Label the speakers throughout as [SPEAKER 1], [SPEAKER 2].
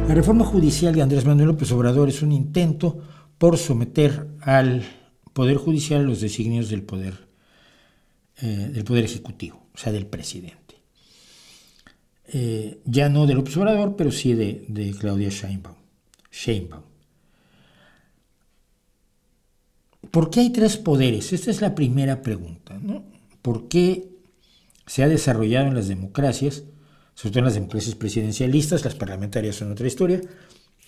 [SPEAKER 1] La reforma judicial de Andrés Manuel López Obrador es un intento por someter al Poder Judicial a los designios del Poder Ejecutivo, o sea, del presidente. Ya no de López Obrador, pero sí de Claudia Sheinbaum. ¿Por qué hay tres poderes? Esta es la primera pregunta, ¿no? ¿Por qué se ha desarrollado en las democracias, sobre todo en las democracias presidencialistas? Las parlamentarias son otra historia,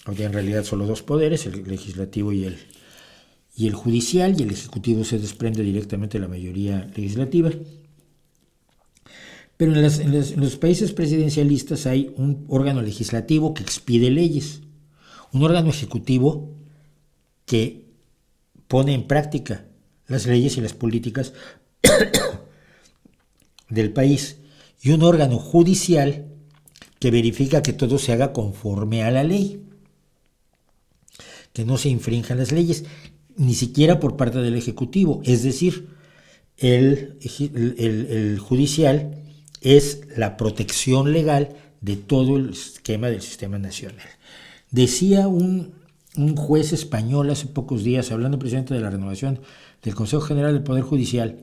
[SPEAKER 1] aunque en realidad solo dos poderes, el legislativo y el judicial, y el ejecutivo se desprende directamente de la mayoría legislativa. Pero en los países presidencialistas hay un órgano legislativo que expide leyes, un órgano ejecutivo que pone en práctica las leyes y las políticas del país, y un órgano judicial que verifica que todo se haga conforme a la ley, que no se infrinjan las leyes, ni siquiera por parte del Ejecutivo. Es decir, el judicial es la protección legal de todo el esquema del sistema nacional. Decía un juez español hace pocos días, hablando precisamente de la renovación del Consejo General del Poder Judicial,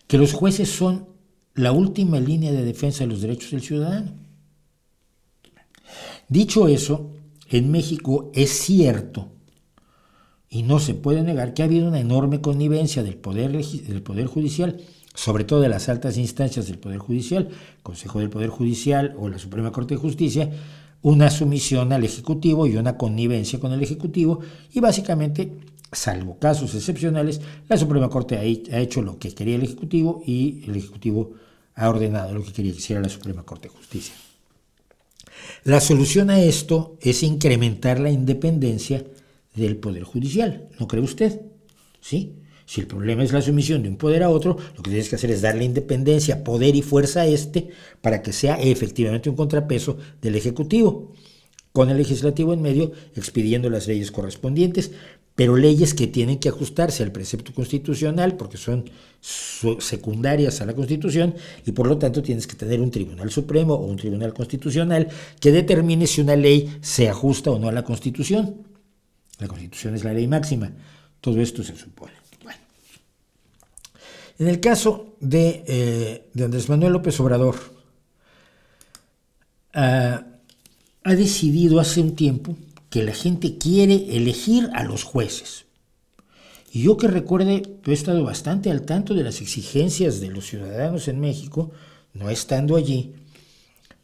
[SPEAKER 1] que los jueces son la última línea de defensa de los derechos del ciudadano. Dicho eso, en México es cierto, y no se puede negar, que ha habido una enorme connivencia del Poder Judicial, sobre todo de las altas instancias del Poder Judicial, Consejo del Poder Judicial o la Suprema Corte de Justicia, una sumisión al Ejecutivo y una connivencia con el Ejecutivo, y básicamente, salvo casos excepcionales, la Suprema Corte ha hecho lo que quería el Ejecutivo y el Ejecutivo ha ordenado lo que quería que hiciera la Suprema Corte de Justicia. La solución a esto es incrementar la independencia del Poder Judicial, ¿no cree usted? ¿Sí? Si el problema es la sumisión de un poder a otro, lo que tienes que hacer es darle independencia, poder y fuerza a para que sea efectivamente un contrapeso del Ejecutivo, con el Legislativo en medio expidiendo las leyes correspondientes, pero leyes que tienen que ajustarse al precepto constitucional porque son secundarias a la Constitución, y por lo tanto tienes que tener un Tribunal Supremo o un Tribunal Constitucional que determine si una ley se ajusta o no a la Constitución. La Constitución es la ley máxima. Todo esto se supone. Bueno. En el caso de Andrés Manuel López Obrador, ha decidido hace un tiempo que la gente quiere elegir a los jueces. Y yo que recuerde, he estado bastante al tanto de las exigencias de los ciudadanos en México, no estando allí,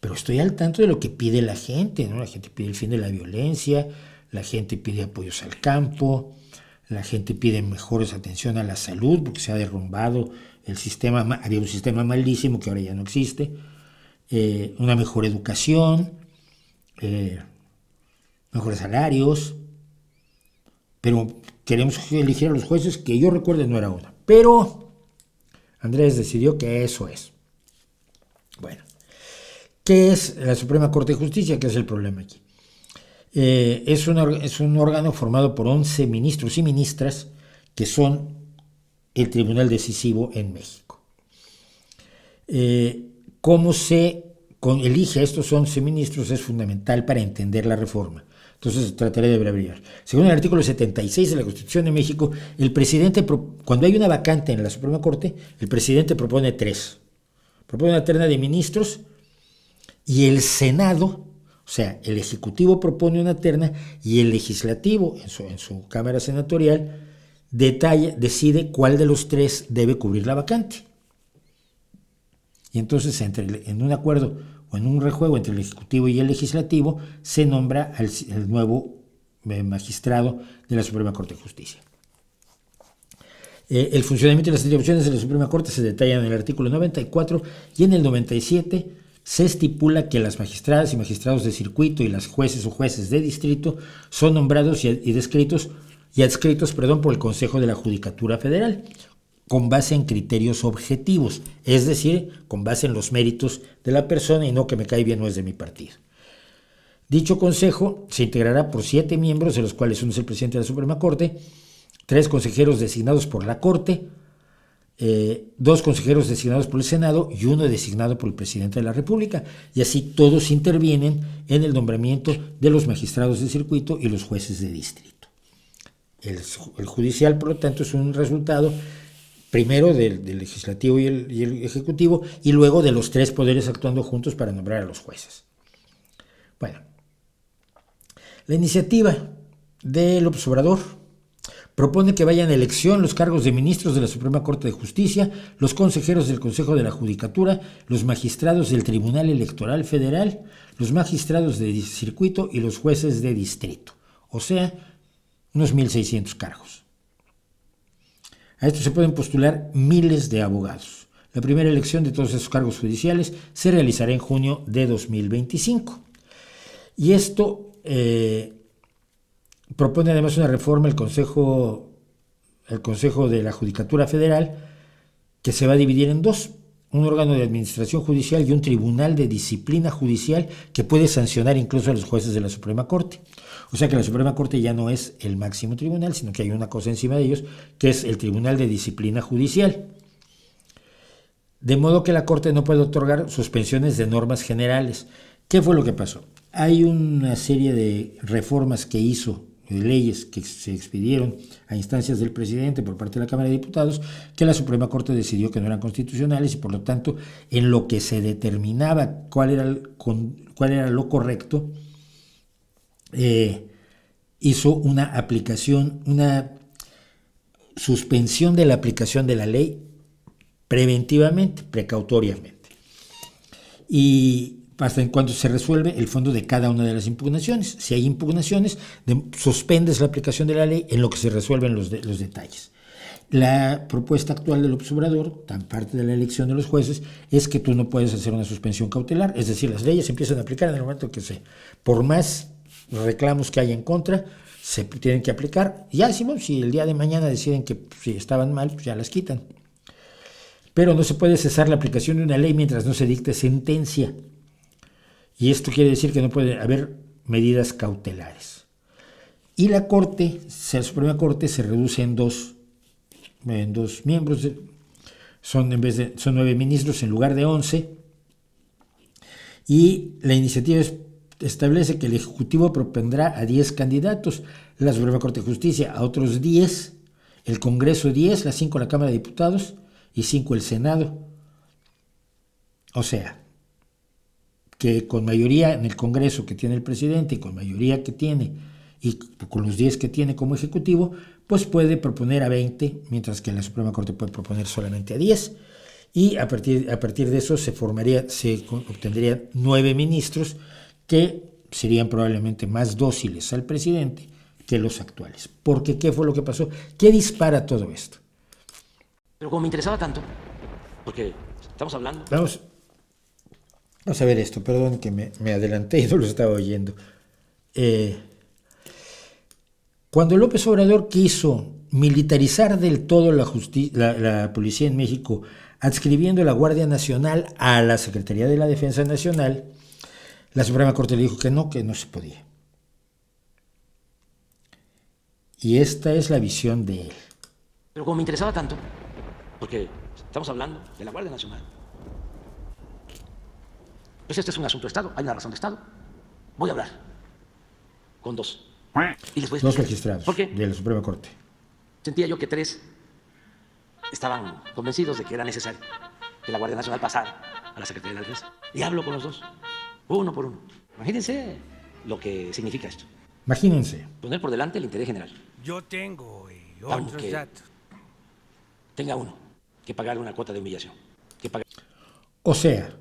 [SPEAKER 1] pero estoy al tanto de lo que pide la gente, ¿no? La gente pide el fin de la violencia, la gente pide apoyos al campo, la gente pide mejores atención a la salud, porque se ha derrumbado el sistema, había un sistema malísimo que ahora ya no existe, una mejor educación, mejores salarios, pero queremos elegir a los jueces, que yo recuerde no era una. Pero Andrés decidió que eso es. Bueno, ¿qué es la Suprema Corte de Justicia? ¿Qué es el problema aquí? Es un órgano formado por 11 ministros y ministras que son el tribunal decisivo en México. ¿Cómo se elige a estos 11 ministros? Es fundamental para entender la reforma. Entonces trataré de abreviar. Según el artículo 76 de la Constitución de México, el presidente, cuando hay una vacante en la Suprema Corte, el presidente propone 3. Propone una terna de ministros y el Senado, o sea, el Ejecutivo propone una terna y el Legislativo, en su Cámara Senatorial, decide cuál de los 3 debe cubrir la vacante. Y entonces, en un acuerdo o en un rejuego entre el Ejecutivo y el Legislativo, se nombra al nuevo magistrado de la Suprema Corte de Justicia. El funcionamiento y las atribuciones de la Suprema Corte se detallan en el artículo 94 y en el 97 se estipula que las magistradas y magistrados de circuito y las jueces o jueces de distrito son nombrados y adscritos por el Consejo de la Judicatura Federal, con base en criterios objetivos, es decir, con base en los méritos de la persona y no que me cae bien o es de mi partido. Dicho consejo se integrará por 7 miembros, de los cuales uno es el presidente de la Suprema Corte, 3 consejeros designados por la Corte, 2 consejeros designados por el Senado y 1 designado por el presidente de la República, y así todos intervienen en el nombramiento de los magistrados de circuito y los jueces de distrito. El judicial, por lo tanto, es un resultado primero del legislativo y el ejecutivo, y luego de los tres poderes actuando juntos para nombrar a los jueces. Bueno, la iniciativa del López Obrador propone que vayan a elección los cargos de ministros de la Suprema Corte de Justicia, los consejeros del Consejo de la Judicatura, los magistrados del Tribunal Electoral Federal, los magistrados de circuito y los jueces de distrito. O sea, unos 1,600 cargos. A esto se pueden postular miles de abogados. La primera elección de todos esos cargos judiciales se realizará en junio de 2025. Y esto propone además una reforma al Consejo de la Judicatura Federal, que se va a dividir en dos: un órgano de administración judicial y un tribunal de disciplina judicial que puede sancionar incluso a los jueces de la Suprema Corte. O sea que la Suprema Corte ya no es el máximo tribunal, sino que hay una cosa encima de ellos, que es el Tribunal de Disciplina Judicial. De modo que la Corte no puede otorgar suspensiones de normas generales. ¿Qué fue lo que pasó? Hay una serie de reformas que hizo, de leyes que se expidieron a instancias del presidente por parte de la Cámara de Diputados, que la Suprema Corte decidió que no eran constitucionales, y por lo tanto, en lo que se determinaba cuál era lo correcto, hizo una suspensión de la aplicación de la ley preventivamente, precautoriamente, y hasta en cuanto se resuelve el fondo de cada una de las impugnaciones. Si hay impugnaciones, suspendes la aplicación de la ley en lo que se resuelven los detalles. La propuesta actual del López Obrador, tan parte de la elección de los jueces, es que tú no puedes hacer una suspensión cautelar, es decir, las leyes se empiezan a aplicar en el momento que por más reclamos que haya en contra, se tienen que aplicar. Ya decimos, si el día de mañana deciden que si estaban mal, pues ya las quitan. Pero no se puede cesar la aplicación de una ley mientras no se dicte sentencia. Y esto quiere decir que no puede haber medidas cautelares. Y la Suprema Corte se reduce en dos miembros. Son 9 ministros en lugar de 11. Y la iniciativa establece que el Ejecutivo propondrá a 10 candidatos, la Suprema Corte de Justicia a otros 10, el Congreso 10, las 5 la Cámara de Diputados y 5 el Senado. O sea, que con mayoría en el Congreso que tiene el presidente y con mayoría que tiene y con los 10 que tiene como Ejecutivo, pues puede proponer a 20, mientras que la Suprema Corte puede proponer solamente a 10. Y a partir de eso se obtendrían 9 ministros que serían probablemente más dóciles al presidente que los actuales. Porque ¿qué fue lo que pasó? ¿Qué dispara todo esto?
[SPEAKER 2] Pero como me interesaba tanto, porque estamos hablando...
[SPEAKER 1] Vamos a ver esto, perdón que me adelanté y no lo estaba oyendo. Cuando López Obrador quiso militarizar del todo la policía en México, adscribiendo la Guardia Nacional a la Secretaría de la Defensa Nacional, la Suprema Corte le dijo que no se podía. Y esta es la visión de él.
[SPEAKER 2] Pero como me interesaba tanto, porque estamos hablando de la Guardia Nacional, pues este es un asunto de Estado, hay una razón de Estado. Voy a hablar con 2. Y les voy a explicar.
[SPEAKER 1] 2 magistrados
[SPEAKER 2] ¿Por qué?
[SPEAKER 1] de la Suprema Corte.
[SPEAKER 2] Sentía yo que 3 estaban convencidos de que era necesario que la Guardia Nacional pasara a la Secretaría de la Defensa. Y hablo con los 2, uno por uno. Imagínense lo que significa esto.
[SPEAKER 1] Imagínense.
[SPEAKER 2] Poner por delante el interés general.
[SPEAKER 3] Yo tengo otros datos.
[SPEAKER 2] Tenga uno que pagar una cuota de humillación.
[SPEAKER 1] O sea,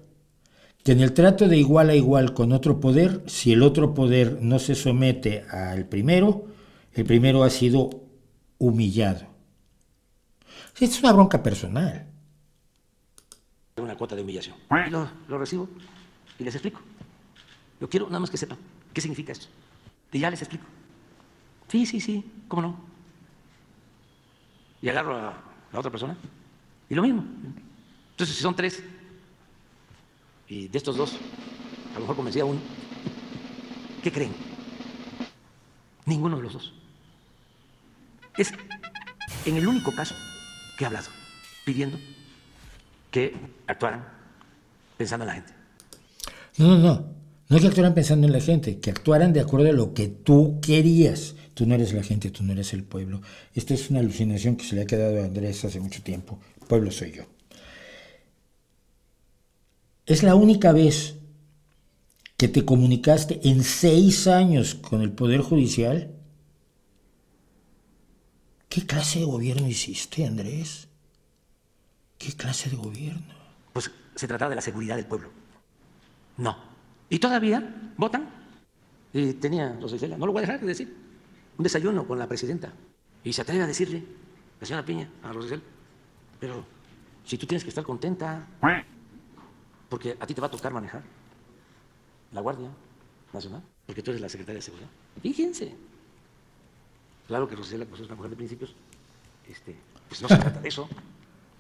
[SPEAKER 1] que en el trato de igual a igual con otro poder, si el otro poder no se somete al primero, el primero ha sido humillado. Esto es una bronca personal.
[SPEAKER 2] Una cuota de humillación. Lo recibo y les explico. Yo quiero nada más que sepan qué significa esto. Y ya les explico. Sí, ¿cómo no? Y agarro a la otra persona y lo mismo. Entonces, si son 3 y de estos 2, a lo mejor convencí a uno, ¿qué creen? Ninguno de los 2. Es en el único caso que he hablado, pidiendo que actuaran pensando en la gente.
[SPEAKER 1] No. No que actuaran pensando en la gente, que actuaran de acuerdo a lo que tú querías. Tú no eres la gente, tú no eres el pueblo. Esta es una alucinación que se le ha quedado a Andrés hace mucho tiempo. El pueblo soy yo. Es la única vez que te comunicaste en 6 años con el Poder Judicial. ¿Qué clase de gobierno hiciste, Andrés? ¿Qué clase de gobierno?
[SPEAKER 2] Pues se trataba de la seguridad del pueblo. No. Y todavía votan. Y tenía Rosicela, no lo voy a dejar de decir, un desayuno con la presidenta. Y se atreve a decirle, la señora Piña, a Rosicela, pero si tú tienes que estar contenta, porque a ti te va a tocar manejar la Guardia Nacional, porque tú eres la secretaria de Seguridad. Fíjense. Claro que Rosicela, pues es una mujer de principios, pues no se trata de eso,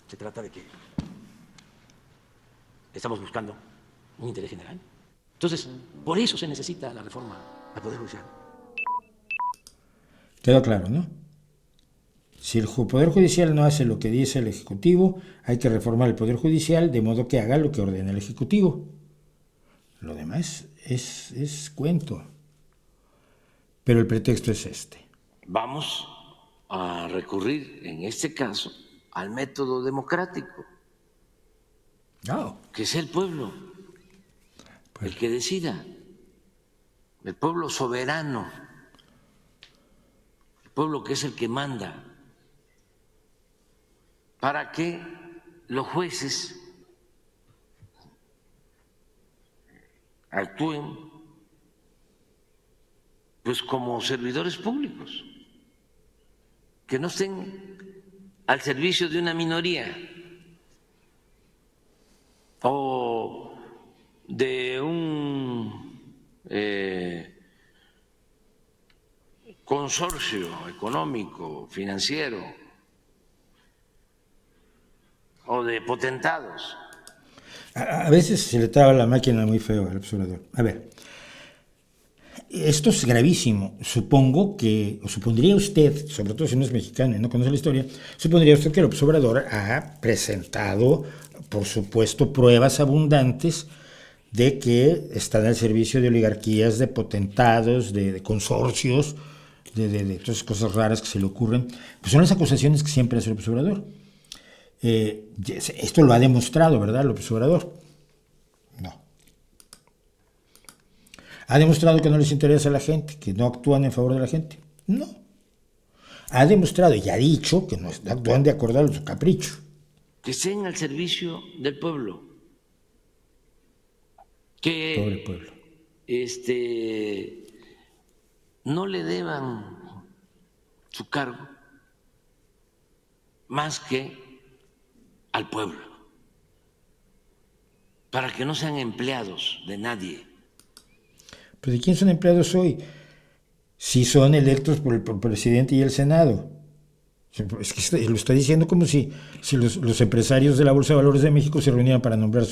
[SPEAKER 2] se trata de que estamos buscando un interés general. Entonces, por eso se necesita la reforma al Poder Judicial.
[SPEAKER 1] Quedó claro, ¿no? Si el Poder Judicial no hace lo que dice el Ejecutivo, hay que reformar el Poder Judicial de modo que haga lo que ordena el Ejecutivo. Lo demás es cuento. Pero el pretexto es este.
[SPEAKER 4] Vamos a recurrir, en este caso, al método democrático.
[SPEAKER 1] No.
[SPEAKER 4] Que sea el pueblo el que decida, el pueblo soberano, el pueblo que es el que manda, para que los jueces actúen pues como servidores públicos, que no estén al servicio de una minoría o de un consorcio económico, financiero, o de potentados.
[SPEAKER 1] A veces se le traba la máquina muy feo al observador. A ver, esto es gravísimo. Supongo que, o supondría usted, sobre todo si no es mexicano y no conoce la historia, supondría usted que el observador ha presentado, por supuesto, pruebas abundantes de que están al servicio de oligarquías, de potentados, de consorcios, de todas esas cosas raras que se le ocurren. Pues son las acusaciones que siempre hace el observador. Esto lo ha demostrado, ¿verdad, López Obrador? No. ¿Ha demostrado que no les interesa a la gente, que no actúan en favor de la gente? No. Ha demostrado y ha dicho que no actúan de acuerdo a su capricho.
[SPEAKER 4] Que estén al servicio del pueblo. Que
[SPEAKER 1] Pobre pueblo.
[SPEAKER 4] No le deban su cargo más que al pueblo, para que no sean empleados de nadie.
[SPEAKER 1] ¿Pero de quién son empleados hoy? Si son electos por el presidente y el Senado. Es que lo está diciendo como si los empresarios de la Bolsa de Valores de México se reunieran para nombrar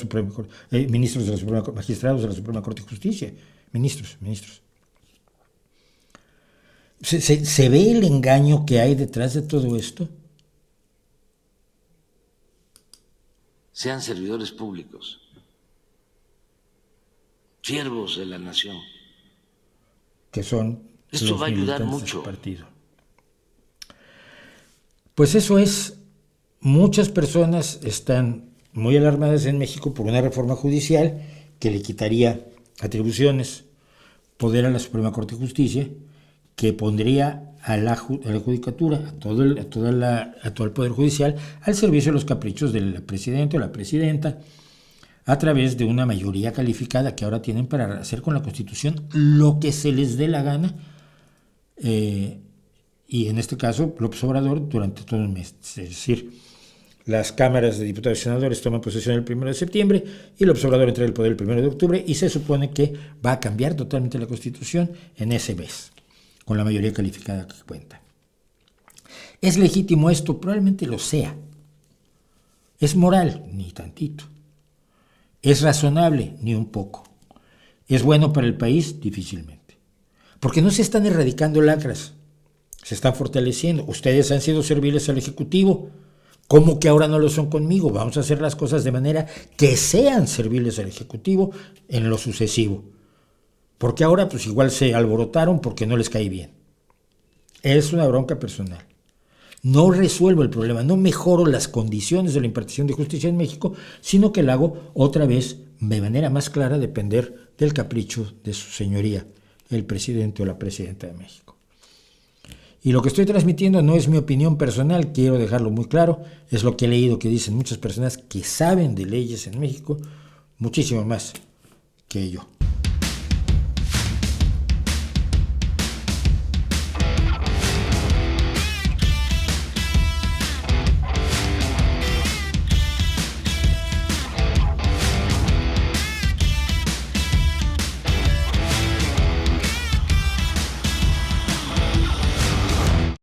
[SPEAKER 1] ministros de la Suprema, magistrados de la Suprema Corte de Justicia. Ministros. ¿Se ve el engaño que hay detrás de todo esto?
[SPEAKER 4] Sean servidores públicos, siervos de la nación.
[SPEAKER 1] Que son
[SPEAKER 4] Esto
[SPEAKER 1] los
[SPEAKER 4] va a ayudar
[SPEAKER 1] militantes
[SPEAKER 4] mucho.
[SPEAKER 1] del partido. Pues eso es, muchas personas están muy alarmadas en México por una reforma judicial que le quitaría atribuciones, poder a la Suprema Corte de Justicia, que pondría a la judicatura, a todo el Poder Judicial, al servicio de los caprichos del presidente o la presidenta, a través de una mayoría calificada que ahora tienen para hacer con la Constitución lo que se les dé la gana, y en este caso López Obrador durante todo el mes. Es decir, las cámaras de diputados y senadores toman posesión el 1 de septiembre y López Obrador entrega el poder el 1 de octubre y se supone que va a cambiar totalmente la Constitución en ese mes, con la mayoría calificada que cuenta. ¿Es legítimo esto? Probablemente lo sea. ¿Es moral? Ni tantito. ¿Es razonable? Ni un poco. ¿Es bueno para el país? Difícilmente. Porque no se están erradicando lacras, se están fortaleciendo. Ustedes han sido serviles al Ejecutivo. ¿Cómo que ahora no lo son conmigo? Vamos a hacer las cosas de manera que sean serviles al Ejecutivo en lo sucesivo. porque ahora pues igual se alborotaron porque no les cae bien. Es una bronca personal. No resuelvo el problema, no mejoro las condiciones de la impartición de justicia en México, sino que la hago otra vez de manera más clara depender del capricho de su señoría, el presidente o la presidenta de México. Y lo que estoy transmitiendo no es mi opinión personal, quiero dejarlo muy claro, es lo que he leído que dicen muchas personas que saben de leyes en México, muchísimo más que yo.